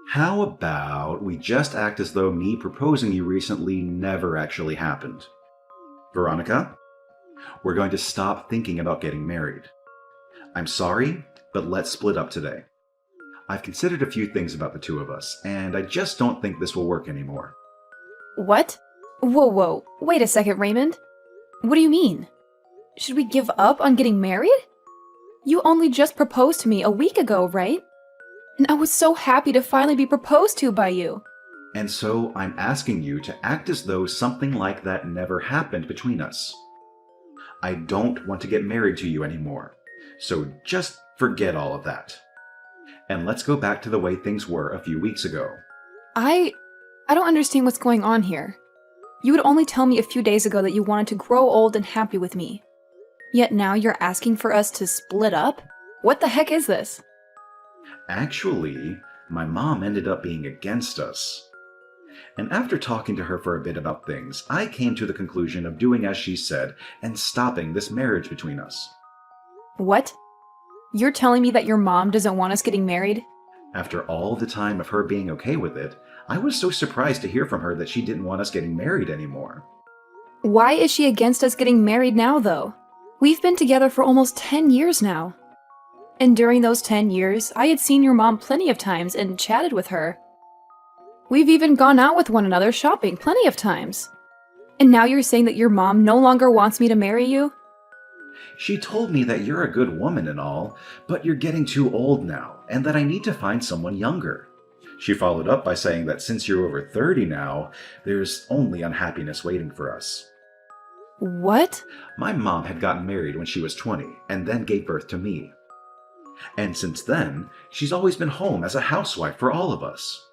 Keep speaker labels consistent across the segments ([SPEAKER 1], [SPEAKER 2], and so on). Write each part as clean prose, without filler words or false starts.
[SPEAKER 1] How about we just act as though me proposing you recently never actually happened? Veronica, we're going to stop thinking about getting married. I'm sorry, but let's split up today. I've considered a few things about the two of us, and I just don't think this will work anymore.
[SPEAKER 2] What? Whoa. Wait a second, Raymond. What do you mean? Should we give up on getting married? You only just proposed to me a week ago, right? And I was so happy to finally be proposed to by you.
[SPEAKER 1] And so I'm asking you to act as though something like that never happened between us. I don't want to get married to you anymore, so just forget all of that. And let's go back to the way things were a few weeks ago.
[SPEAKER 2] I don't understand what's going on here. You would only tell me a few days ago that you wanted to grow old and happy with me. Yet now you're asking for us to split up? What the heck is this?
[SPEAKER 1] Actually, my mom ended up being against us. And after talking to her for a bit about things, I came to the conclusion of doing as she said and stopping this marriage between us.
[SPEAKER 2] What? You're telling me that your mom doesn't want us getting married?
[SPEAKER 1] After all the time of her being okay with it, I was so surprised to hear from her that she didn't want us getting married anymore.
[SPEAKER 2] Why is she against us getting married now, though? We've been together for almost 10 years now. And during those 10 years, I had seen your mom plenty of times and chatted with her. We've even gone out with one another shopping plenty of times. And now you're saying that your mom no longer wants me to marry you?
[SPEAKER 1] She told me that you're a good woman and all, but you're getting too old now, and that I need to find someone younger. She followed up by saying that since you're over 30 now, there's only unhappiness waiting for us.
[SPEAKER 2] What?
[SPEAKER 1] My mom had gotten married when she was 20, and then gave birth to me. And since then, she's always been home as a housewife for all of us.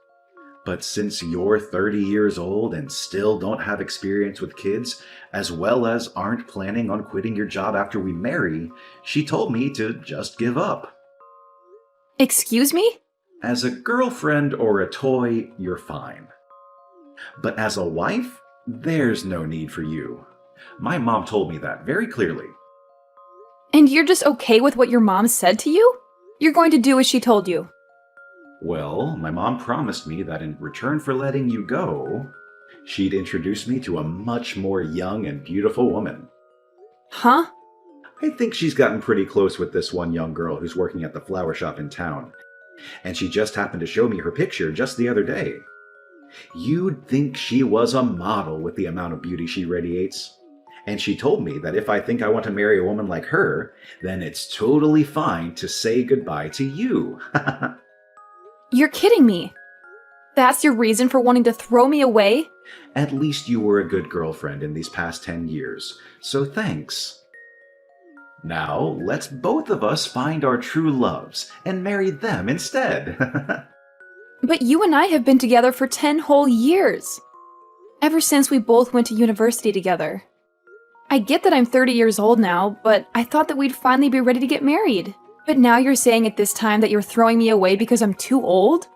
[SPEAKER 1] But since you're 30 years old and still don't have experience with kids, as well as aren't planning on quitting your job after we marry, she told me to just give up.
[SPEAKER 2] Excuse me?
[SPEAKER 1] As a girlfriend or a toy, you're fine. But as a wife, there's no need for you. My mom told me that very clearly.
[SPEAKER 2] And you're just okay with what your mom said to you? You're going to do as she told you.
[SPEAKER 1] Well, my mom promised me that in return for letting you go, she'd introduce me to a much more young and beautiful woman.
[SPEAKER 2] Huh?
[SPEAKER 1] I think she's gotten pretty close with this one young girl who's working at the flower shop in town. And she just happened to show me her picture just the other day. You'd think she was a model with the amount of beauty she radiates. And she told me that if I think I want to marry a woman like her, then it's totally fine to say goodbye to you.
[SPEAKER 2] You're kidding me. That's your reason for wanting to throw me away?
[SPEAKER 1] At least you were a good girlfriend in these past 10 years, so thanks. Now, let's both of us find our true loves and marry them instead.
[SPEAKER 2] But you and I have been together for 10 whole years. Ever since we both went to university together. I get that I'm 30 years old now, but I thought that we'd finally be ready to get married. But now you're saying at this time that you're throwing me away because I'm too old?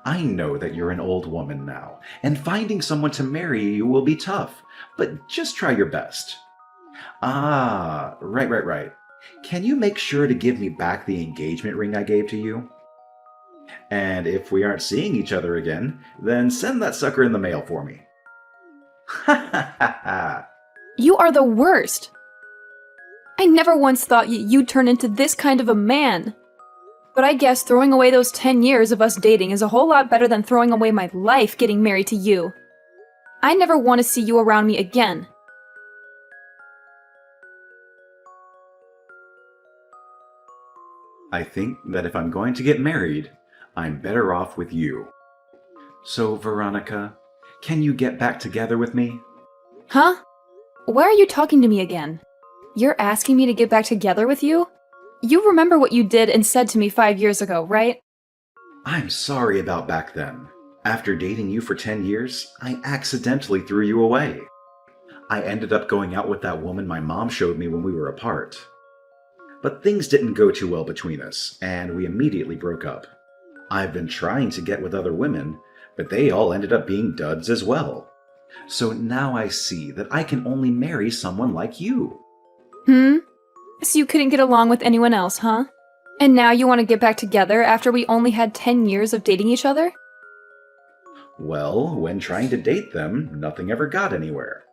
[SPEAKER 1] I know that you're an old woman now, and finding someone to marry you will be tough, but just try your best. Ah, right. Can you make sure to give me back the engagement ring I gave to you? And if we aren't seeing each other again, then send that sucker in the mail for me. Ha ha ha ha!
[SPEAKER 2] You are the worst. I never once thought you'd turn into this kind of a man. But I guess throwing away those 10 years of us dating is a whole lot better than throwing away my life getting married to you. I never want to see you around me again.
[SPEAKER 1] I think that if I'm going to get married, I'm better off with you. So, Veronica, can you get back together with me?
[SPEAKER 2] Huh? Why are you talking to me again? You're asking me to get back together with you? You remember what you did and said to me 5 years ago, right?
[SPEAKER 1] I'm sorry about back then. After dating you for 10 years, I accidentally threw you away. I ended up going out with that woman my mom showed me when we were apart. But things didn't go too well between us, and we immediately broke up. I've been trying to get with other women, but they all ended up being duds as well. So now I see that I can only marry someone like you.
[SPEAKER 2] So you couldn't get along with anyone else, huh? And now you want to get back together after we only had 10 years of dating each other?
[SPEAKER 1] Well, when trying to date them, nothing ever got anywhere.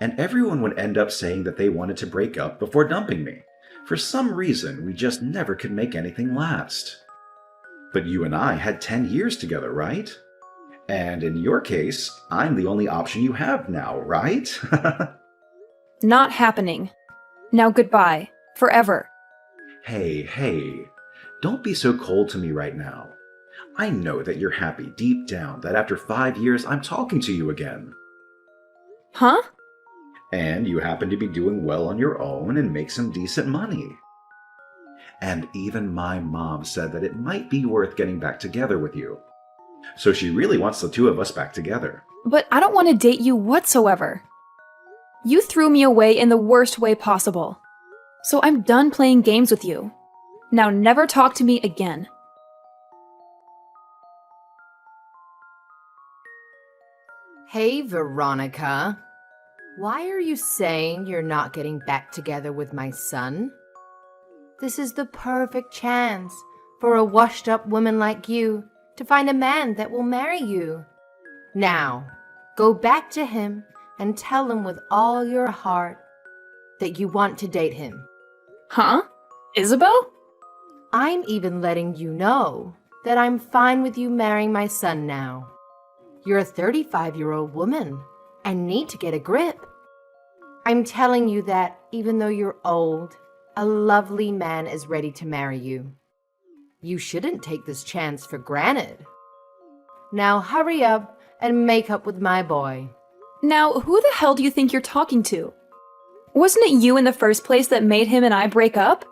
[SPEAKER 1] And everyone would end up saying that they wanted to break up before dumping me. For some reason, we just never could make anything last. But you and I had 10 years together, right? And in your case, I'm the only option you have now, right?
[SPEAKER 2] Not happening. Now goodbye. Forever.
[SPEAKER 1] Hey, don't be so cold to me right now. I know that you're happy deep down that after 5 years I'm talking to you again.
[SPEAKER 2] Huh?
[SPEAKER 1] And you happen to be doing well on your own and make some decent money. And even my mom said that it might be worth getting back together with you. So she really wants the two of us back together.
[SPEAKER 2] But I don't want to date you whatsoever. You threw me away in the worst way possible. So I'm done playing games with you. Now never talk to me again.
[SPEAKER 3] Hey, Veronica. Why are you saying you're not getting back together with my son? This is the perfect chance for a washed-up woman like you to find a man that will marry you. Now, go back to him and tell him with all your heart that you want to date him.
[SPEAKER 2] Huh? Isabel?
[SPEAKER 3] I'm even letting you know that I'm fine with you marrying my son now. You're a 35-year-old woman and need to get a grip. I'm telling you that even though you're old, a lovely man is ready to marry you. You shouldn't take this chance for granted. Now hurry up and make up with my boy.
[SPEAKER 2] Now, who the hell do you think you're talking to? Wasn't it you in the first place that made him and I break up?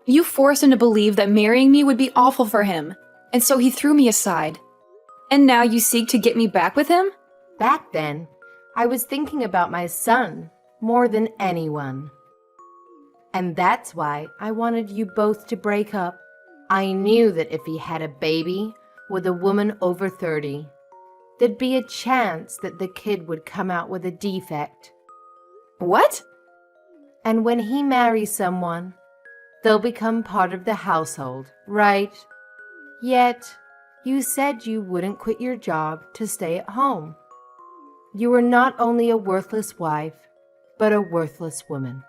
[SPEAKER 2] You forced him to believe that marrying me would be awful for him, and so he threw me aside. And now you seek to get me back with him?
[SPEAKER 3] Back then, I was thinking about my son more than anyone. And that's why I wanted you both to break up. I knew that if he had a baby with a woman over 30, there'd be a chance that the kid would come out with a defect.
[SPEAKER 2] What?
[SPEAKER 3] And when he marries someone, they'll become part of the household, right? Yet, you said you wouldn't quit your job to stay at home. You were not only a worthless wife, but a worthless woman.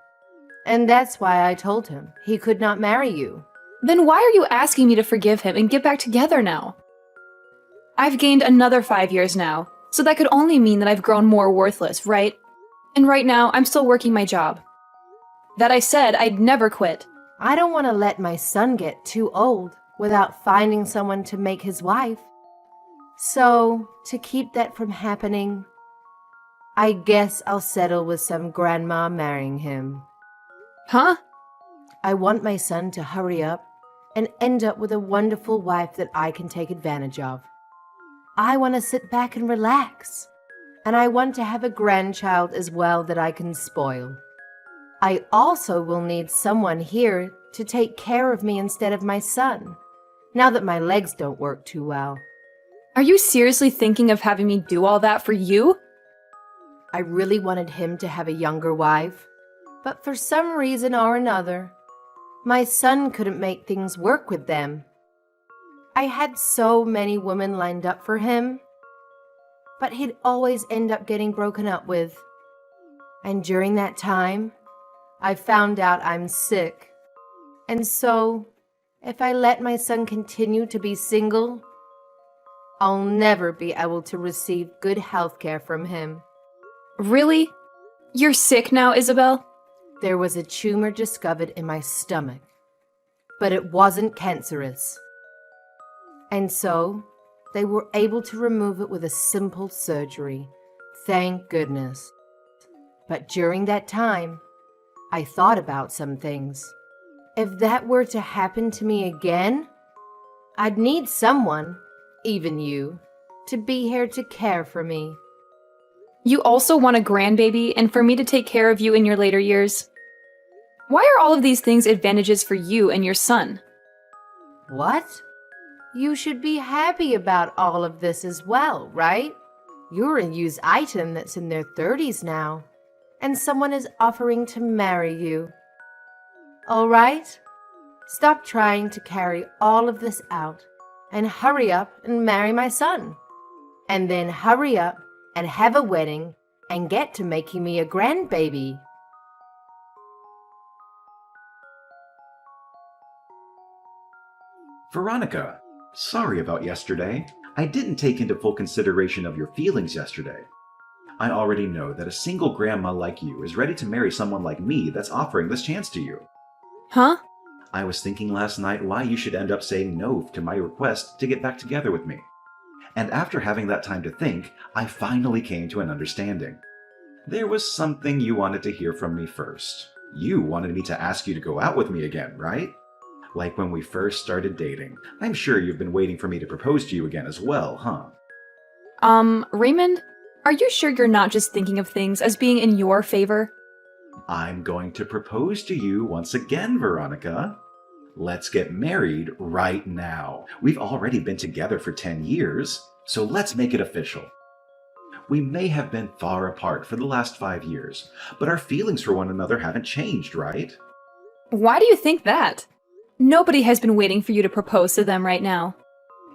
[SPEAKER 3] And that's why I told him he could not marry you.
[SPEAKER 2] Then why are you asking me to forgive him and get back together now? I've gained another 5 years now, so that could only mean that I've grown more worthless, right? And right now, I'm still working my job. That I said I'd never quit.
[SPEAKER 3] I don't want to let my son get too old without finding someone to make his wife. So, to keep that from happening, I guess I'll settle with some grandma marrying him.
[SPEAKER 2] Huh?
[SPEAKER 3] I want my son to hurry up and end up with a wonderful wife that I can take advantage of. I want to sit back and relax. And I want to have a grandchild as well that I can spoil. I also will need someone here to take care of me instead of my son, now that my legs don't work too well.
[SPEAKER 2] Are you seriously thinking of having me do all that for you?
[SPEAKER 3] I really wanted him to have a younger wife, but for some reason or another, my son couldn't make things work with them. I had so many women lined up for him, but he'd always end up getting broken up with. And during that time, I found out I'm sick. And so, if I let my son continue to be single, I'll never be able to receive good health care from him.
[SPEAKER 2] Really? You're sick now, Isabel?
[SPEAKER 3] There was a tumor discovered in my stomach, but it wasn't cancerous. And so, they were able to remove it with a simple surgery. Thank goodness. But during that time, I thought about some things. If that were to happen to me again, I'd need someone, even you, to be here to care for me.
[SPEAKER 2] You also want a grandbaby and for me to take care of you in your later years? Why are all of these things advantages for you and your son?
[SPEAKER 3] What? You should be happy about all of this as well, right? You're a used item that's in their 30s now, and someone is offering to marry you. All right? Stop trying to carry all of this out and hurry up and marry my son. And then hurry up and have a wedding and get to making me a grandbaby.
[SPEAKER 1] Veronica, sorry about yesterday. I didn't take into full consideration of your feelings yesterday. I already know that a single grandma like you is ready to marry someone like me that's offering this chance to you.
[SPEAKER 2] Huh?
[SPEAKER 1] I was thinking last night why you should end up saying no to my request to get back together with me. And after having that time to think, I finally came to an understanding. There was something you wanted to hear from me first. You wanted me to ask you to go out with me again, right? Like when we first started dating. I'm sure you've been waiting for me to propose to you again as well, huh?
[SPEAKER 2] Raymond, are you sure you're not just thinking of things as being in your favor?
[SPEAKER 1] I'm going to propose to you once again, Veronica. Let's get married right now. We've already been together for 10 years, so let's make it official. We may have been far apart for the last 5 years, but our feelings for one another haven't changed, right?
[SPEAKER 2] Why do you think that? Nobody has been waiting for you to propose to them right now.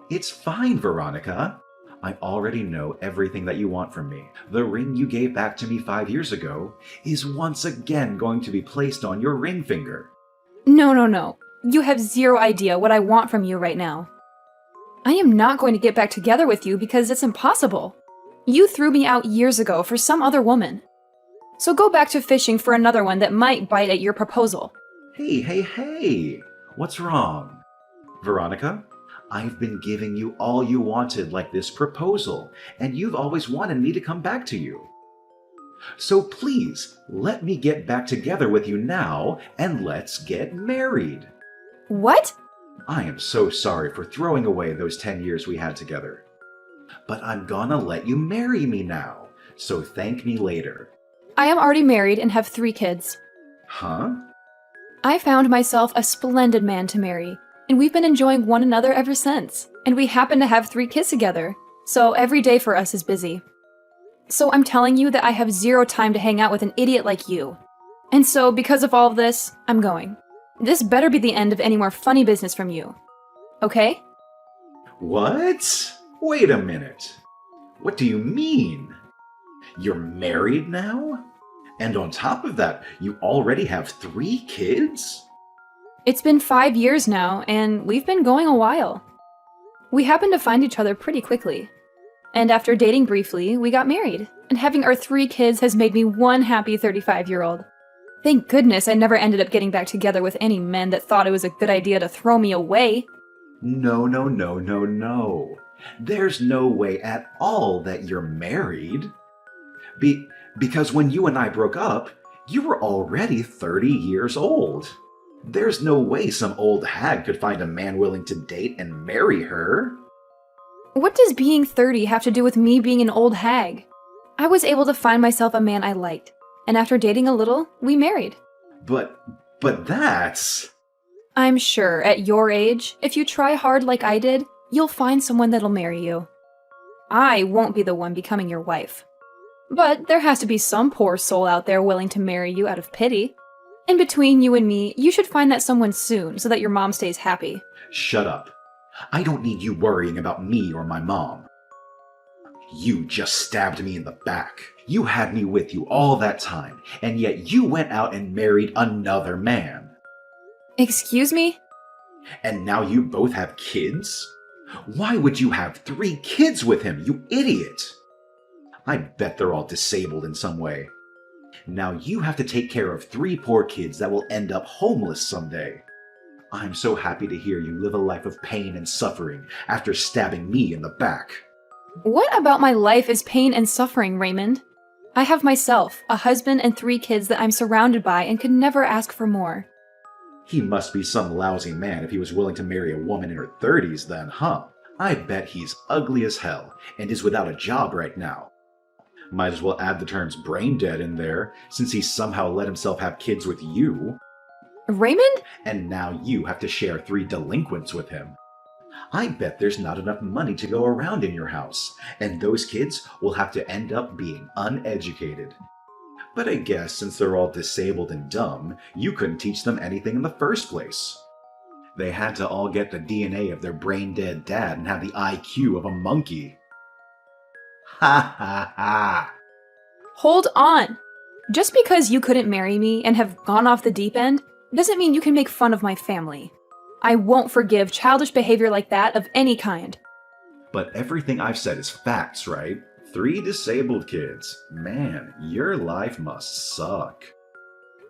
[SPEAKER 1] It's fine, Veronica. I already know everything that you want from me. The ring you gave back to me 5 years ago is once again going to be placed on your ring finger.
[SPEAKER 2] No. You have zero idea what I want from you right now. I am not going to get back together with you because it's impossible. You threw me out years ago for some other woman. So go back to fishing for another one that might bite at your proposal.
[SPEAKER 1] Hey. What's wrong? Veronica, I've been giving you all you wanted, like this proposal, and you've always wanted me to come back to you. So please, let me get back together with you now, and let's get married.
[SPEAKER 2] What?
[SPEAKER 1] I am so sorry for throwing away those 10 years we had together. But I'm gonna let you marry me now, so thank me later.
[SPEAKER 2] I am already married and have 3 kids.
[SPEAKER 1] Huh?
[SPEAKER 2] I found myself a splendid man to marry, and we've been enjoying one another ever since. And we happen to have 3 kids together, so every day for us is busy. So I'm telling you that I have zero time to hang out with an idiot like you. And so, because of all of this, I'm going. This better be the end of any more funny business from you. Okay?
[SPEAKER 1] What? Wait a minute. What do you mean? You're married now? And on top of that, you already have 3 kids?
[SPEAKER 2] It's been 5 years now, and we've been going a while. We happened to find each other pretty quickly. And after dating briefly, we got married, and having our 3 kids has made me one happy 35-year-old. Thank goodness I never ended up getting back together with any men that thought it was a good idea to throw me away.
[SPEAKER 1] No. There's no way at all that you're married. Because when you and I broke up, you were already 30 years old. There's no way some old hag could find a man willing to date and marry her.
[SPEAKER 2] What does being 30 have to do with me being an old hag? I was able to find myself a man I liked, and after dating a little, we married.
[SPEAKER 1] But that's...
[SPEAKER 2] I'm sure, at your age, if you try hard like I did, you'll find someone that'll marry you. I won't be the one becoming your wife. But there has to be some poor soul out there willing to marry you out of pity. And between you and me, you should find that someone soon so that your mom stays happy.
[SPEAKER 1] Shut up. I don't need you worrying about me or my mom. You just stabbed me in the back. You had me with you all that time, and yet you went out and married another man.
[SPEAKER 2] Excuse me?
[SPEAKER 1] And now you both have kids? Why would you have 3 kids with him, you idiot? I bet they're all disabled in some way. Now you have to take care of 3 poor kids that will end up homeless someday. I'm so happy to hear you live a life of pain and suffering after stabbing me in the back.
[SPEAKER 2] What about my life is pain and suffering, Raymond? I have myself, a husband, and 3 kids that I'm surrounded by and could never ask for more.
[SPEAKER 1] He must be some lousy man if he was willing to marry a woman in her 30s then, huh? I bet he's ugly as hell and is without a job right now. Might as well add the terms brain dead in there, since he somehow let himself have kids with you.
[SPEAKER 2] Raymond?
[SPEAKER 1] And now you have to share 3 delinquents with him. I bet there's not enough money to go around in your house, and those kids will have to end up being uneducated. But I guess since they're all disabled and dumb, you couldn't teach them anything in the first place. They had to all get the DNA of their brain-dead dad and have the IQ of a monkey. Ha ha ha!
[SPEAKER 2] Hold on! Just because you couldn't marry me and have gone off the deep end doesn't mean you can make fun of my family. I won't forgive childish behavior like that of any kind.
[SPEAKER 1] But everything I've said is facts, right? 3 disabled kids. Man, your life must suck.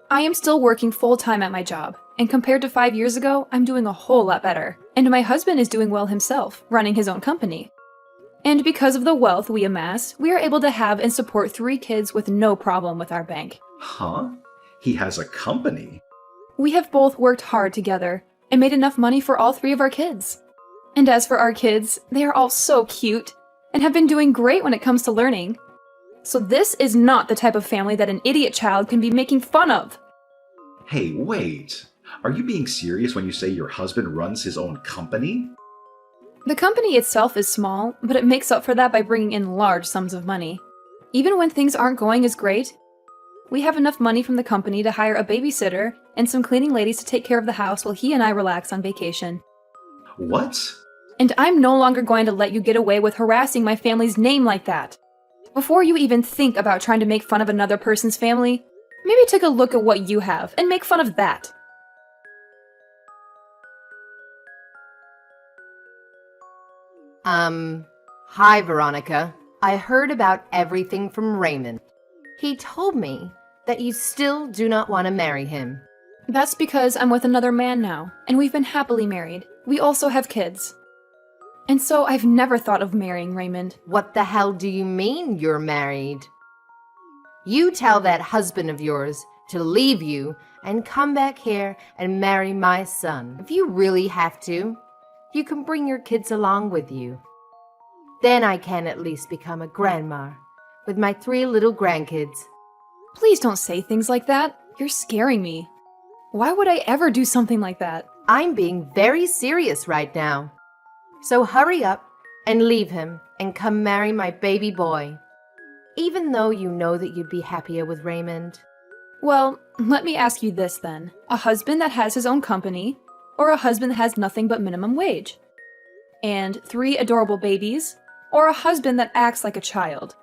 [SPEAKER 2] I am still working full-time at my job, and compared to 5 years ago, I'm doing a whole lot better. And my husband is doing well himself, running his own company. And because of the wealth we amass, we are able to have and support 3 kids with no problem with our bank.
[SPEAKER 1] Huh? He has a company?
[SPEAKER 2] We have both worked hard together and made enough money for all 3 of our kids. And as for our kids, they are all so cute and have been doing great when it comes to learning. So this is not the type of family that an idiot child can be making fun of.
[SPEAKER 1] Hey, wait. Are you being serious when you say your husband runs his own company?
[SPEAKER 2] The company itself is small, but it makes up for that by bringing in large sums of money. Even when things aren't going as great, we have enough money from the company to hire a babysitter and some cleaning ladies to take care of the house while he and I relax on vacation.
[SPEAKER 1] What?
[SPEAKER 2] And I'm no longer going to let you get away with harassing my family's name like that. Before you even think about trying to make fun of another person's family, maybe take a look at what you have and make fun of that.
[SPEAKER 3] Hi, Veronica. I heard about everything from Raymond. He told me that you still do not want to marry him.
[SPEAKER 2] That's because I'm with another man now, and we've been happily married. We also have kids. And so I've never thought of marrying Raymond.
[SPEAKER 3] What the hell do you mean you're married? You tell that husband of yours to leave you and come back here and marry my son. If you really have to, you can bring your kids along with you. Then I can at least become a grandma with my 3 little grandkids.
[SPEAKER 2] Please don't say things like that. You're scaring me. Why would I ever do something like that?
[SPEAKER 3] I'm being very serious right now. So hurry up and leave him and come marry my baby boy. Even though you know that you'd be happier with Raymond.
[SPEAKER 2] Well, let me ask you this then. A husband that has his own company, or a husband that has nothing but minimum wage? And 3 adorable babies, or a husband that acts like a child?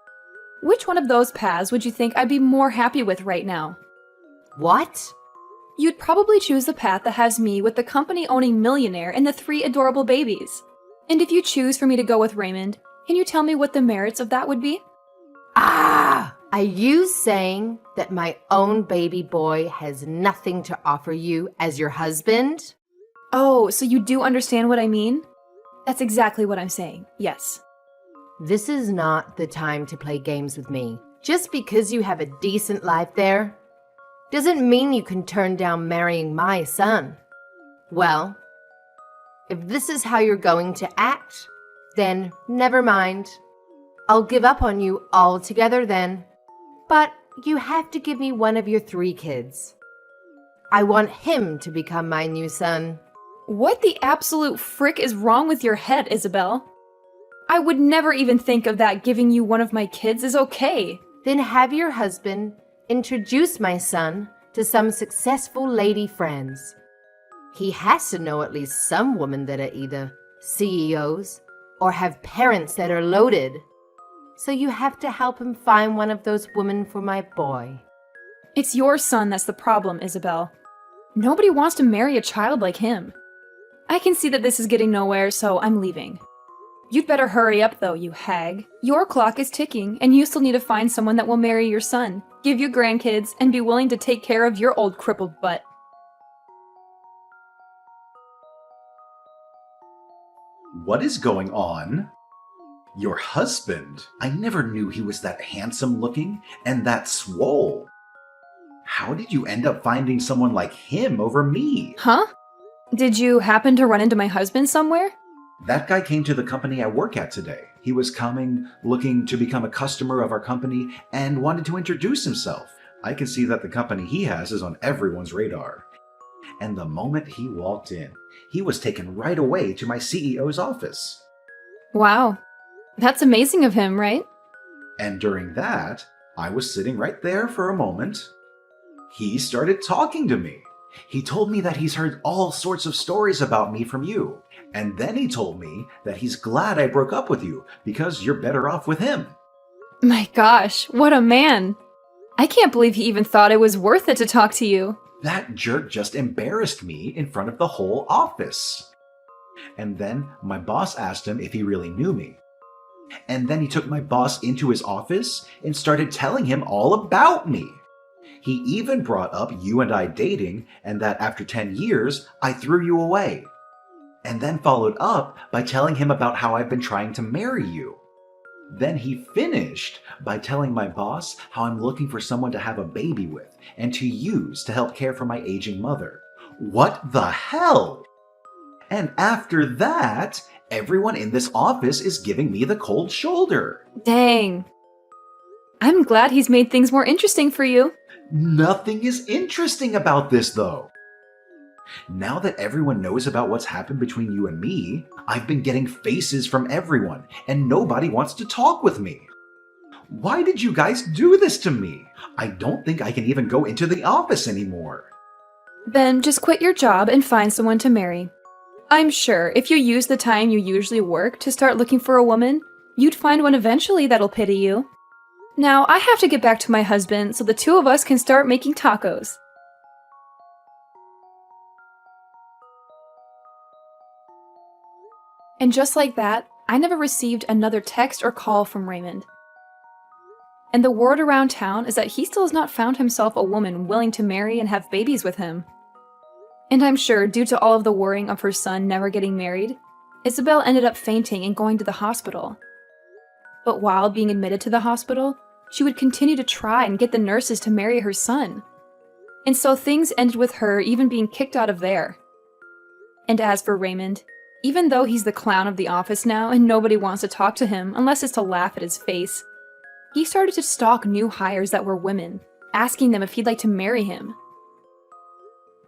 [SPEAKER 2] Which one of those paths would you think I'd be more happy with right now?
[SPEAKER 3] What?
[SPEAKER 2] You'd probably choose the path that has me with the company-owning millionaire and the 3 adorable babies. And if you choose for me to go with Raymond, can you tell me what the merits of that would be?
[SPEAKER 3] Ah! Are you saying that my own baby boy has nothing to offer you as your husband?
[SPEAKER 2] Oh, so you do understand what I mean? That's exactly what I'm saying, yes.
[SPEAKER 3] This is not the time to play games with me. Just because you have a decent life there doesn't mean you can turn down marrying my son. Well, if this is how you're going to act, then never mind. I'll give up on you altogether then. But you have to give me one of your 3 kids. I want him to become my new son.
[SPEAKER 2] What the absolute frick is wrong with your head, Isabel? I would never even think of that. Giving you one of my kids is okay.
[SPEAKER 3] Then have your husband introduce my son to some successful lady friends. He has to know at least some women that are either CEOs or have parents that are loaded. So you have to help him find one of those women for my boy.
[SPEAKER 2] It's your son that's the problem, Isabel. Nobody wants to marry a child like him. I can see that this is getting nowhere, so I'm leaving. You'd better hurry up, though, you hag. Your clock is ticking, and you still need to find someone that will marry your son, give you grandkids, and be willing to take care of your old crippled butt.
[SPEAKER 1] What is going on? Your husband? I never knew he was that handsome looking and that swole. How did you end up finding someone like him over me?
[SPEAKER 2] Huh? Did you happen to run into my husband somewhere?
[SPEAKER 1] That guy came to the company I work at today. He was coming, looking to become a customer of our company, and wanted to introduce himself. I can see that the company he has is on everyone's radar. And the moment he walked in, he was taken right away to my CEO's office.
[SPEAKER 2] Wow. That's amazing of him, right?
[SPEAKER 1] And during that, I was sitting right there for a moment. He started talking to me. He told me that he's heard all sorts of stories about me from you. And then he told me that he's glad I broke up with you because you're better off with him.
[SPEAKER 2] My gosh, what a man! I can't believe he even thought it was worth it to talk to you.
[SPEAKER 1] That jerk just embarrassed me in front of the whole office. And then my boss asked him if he really knew me. And then he took my boss into his office and started telling him all about me. He even brought up you and I dating and that after 10 years, I threw you away. And then followed up by telling him about how I've been trying to marry you. Then he finished by telling my boss how I'm looking for someone to have a baby with and to use to help care for my aging mother. What the hell? And after that, everyone in this office is giving me the cold shoulder.
[SPEAKER 2] Dang. I'm glad he's made things more interesting for you.
[SPEAKER 1] Nothing is interesting about this, though. Now that everyone knows about what's happened between you and me, I've been getting faces from everyone, and nobody wants to talk with me. Why did you guys do this to me? I don't think I can even go into the office anymore.
[SPEAKER 2] Then just quit your job and find someone to marry. I'm sure if you use the time you usually work to start looking for a woman, you'd find one eventually that'll pity you. Now, I have to get back to my husband so the two of us can start making tacos. And just like that, I never received another text or call from Raymond. And the word around town is that he still has not found himself a woman willing to marry and have babies with him. And I'm sure, due to all of the worrying of her son never getting married, Isabel ended up fainting and going to the hospital. But while being admitted to the hospital, she would continue to try and get the nurses to marry her son. And so things ended with her even being kicked out of there. And as for Raymond, even though he's the clown of the office now and nobody wants to talk to him unless it's to laugh at his face, he started to stalk new hires that were women, asking them if he'd like to marry him.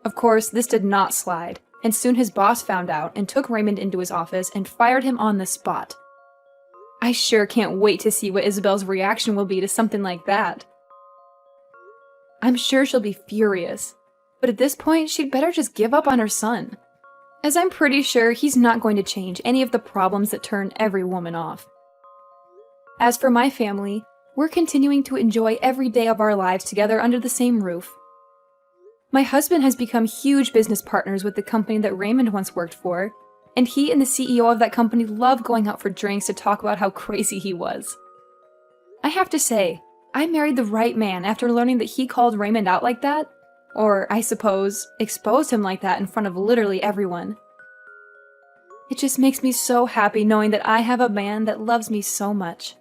[SPEAKER 2] Of course, this did not slide, and soon his boss found out and took Raymond into his office and fired him on the spot. I sure can't wait to see what Isabel's reaction will be to something like that. I'm sure she'll be furious, but at this point, she'd better just give up on her son, as I'm pretty sure he's not going to change any of the problems that turn every woman off. As for my family, we're continuing to enjoy every day of our lives together under the same roof. My husband has become huge business partners with the company that Raymond once worked for, and he and the CEO of that company love going out for drinks to talk about how crazy he was. I have to say, I married the right man after learning that he called Raymond out like that, or, I suppose, exposed him like that in front of literally everyone. It just makes me so happy knowing that I have a man that loves me so much.